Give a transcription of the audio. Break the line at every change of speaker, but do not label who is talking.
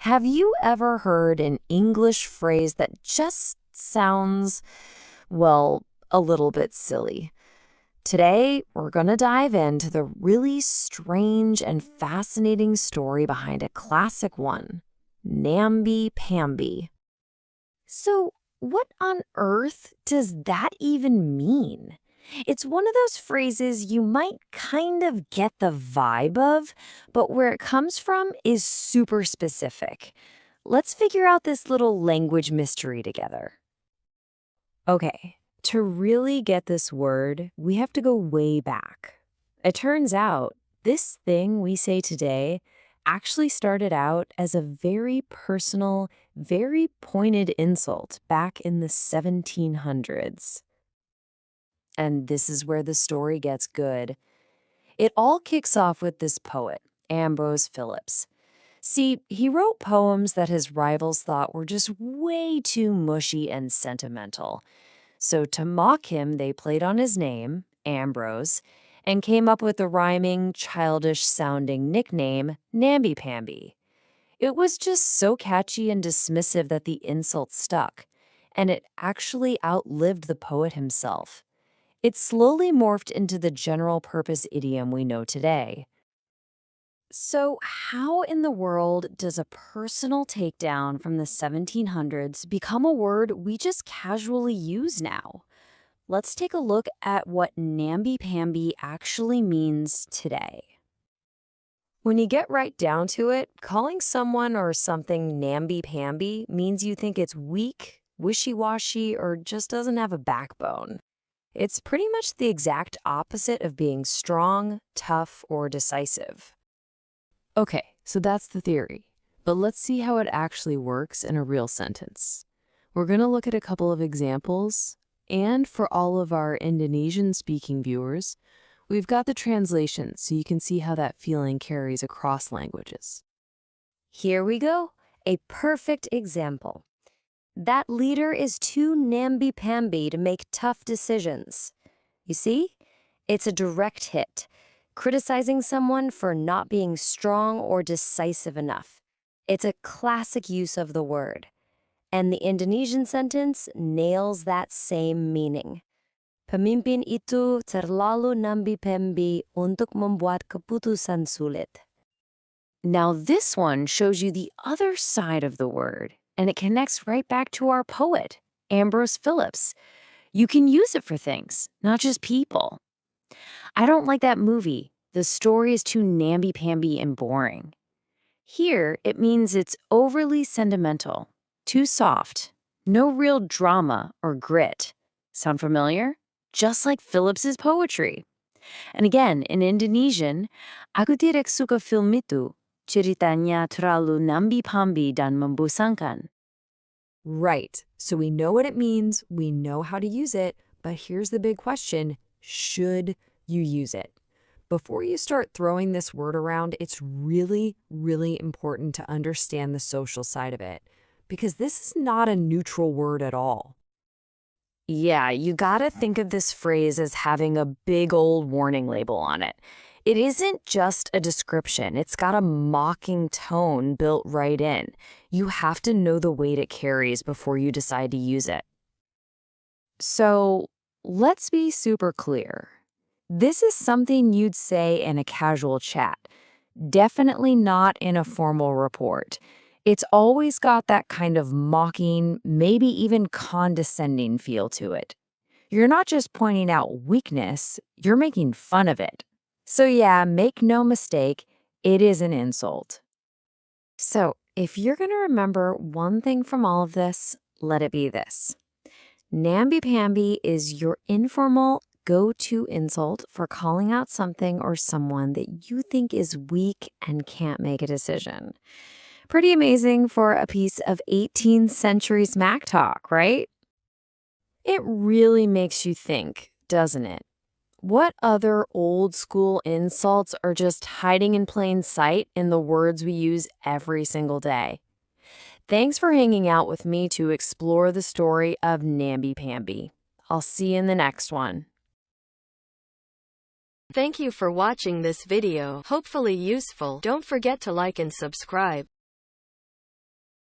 Have you ever heard an English phrase that just sounds, well, a little bit silly? Today, we're going to dive into the really strange and fascinating story behind a classic one, Namby Pamby. So, what on earth does that even mean? It's one of those phrases you might kind of get the vibe of, but where it comes from is super specific. Let's figure out this little language mystery together. Okay, to really get this word, we have to go way back. It turns out, this thing we say today actually started out as a very personal, very pointed insult back in the 1700s. And this is where the story gets good. It all kicks off with this poet, Ambrose Phillips. See, he wrote poems that his rivals thought were just way too mushy and sentimental. So to mock him, they played on his name, Ambrose, and came up with the rhyming, childish-sounding nickname, Namby Pamby. It was just so catchy and dismissive that the insult stuck, and it actually outlived the poet himself. It slowly morphed into the general-purpose idiom we know today. So how in the world does a personal takedown from the 1700s become a word we just casually use now? Let's take a look at what namby-pamby actually means today. When you get right down to it, calling someone or something namby-pamby means you think it's weak, wishy-washy, or just doesn't have a backbone. It's pretty much the exact opposite of being strong, tough, or decisive. Okay, so that's the theory. But let's see how it actually works in a real sentence. We're going to look at a couple of examples, and for all of our Indonesian-speaking viewers, we've got the translation so you can see how that feeling carries across languages.
Here we go, a perfect example. That leader is too namby-pamby to make tough decisions. You see? It's a direct hit, criticizing someone for not being strong or decisive enough. It's a classic use of the word. And the Indonesian sentence nails that same meaning. Pemimpin itu terlalu namby-pamby untuk membuat keputusan sulit.
Now this one shows you the other side of the word, and it connects right back to our poet, Ambrose Phillips. You can use it for things, not just people. I don't like that movie. The story is too namby-pamby and boring. Here, it means it's overly sentimental, too soft, no real drama or grit. Sound familiar? Just like Phillips's poetry. And again, in Indonesian, aku tidak suka film itu. Ceritanya terlalu namby-pamby dan membosankan.
Right. So we know what it means, we know how to use it, but here's the big question: should you use it? Before you start throwing this word around, it's really, really important to understand the social side of it, because this is not a neutral word at all.
Yeah, you gotta think of this phrase as having a big old warning label on it. It isn't just a description. It's got a mocking tone built right in. You have to know the weight it carries before you decide to use it. So let's be super clear. This is something you'd say in a casual chat, definitely not in a formal report. It's always got that kind of mocking, maybe even condescending feel to it. You're not just pointing out weakness, you're making fun of it. So yeah, make no mistake, it is an insult. So if you're going to remember one thing from all of this, let it be this. Namby-pamby is your informal go-to insult for calling out something or someone that you think is weak and can't make a decision. Pretty amazing for a piece of 18th century smack talk, right? It really makes you think, doesn't it? What other old school insults are just hiding in plain sight in the words we use every single day? Thanks for hanging out with me to explore the story of Namby Pamby. I'll see you in the next one.
Thank you for watching this video. Hopefully useful. Don't forget to like and subscribe.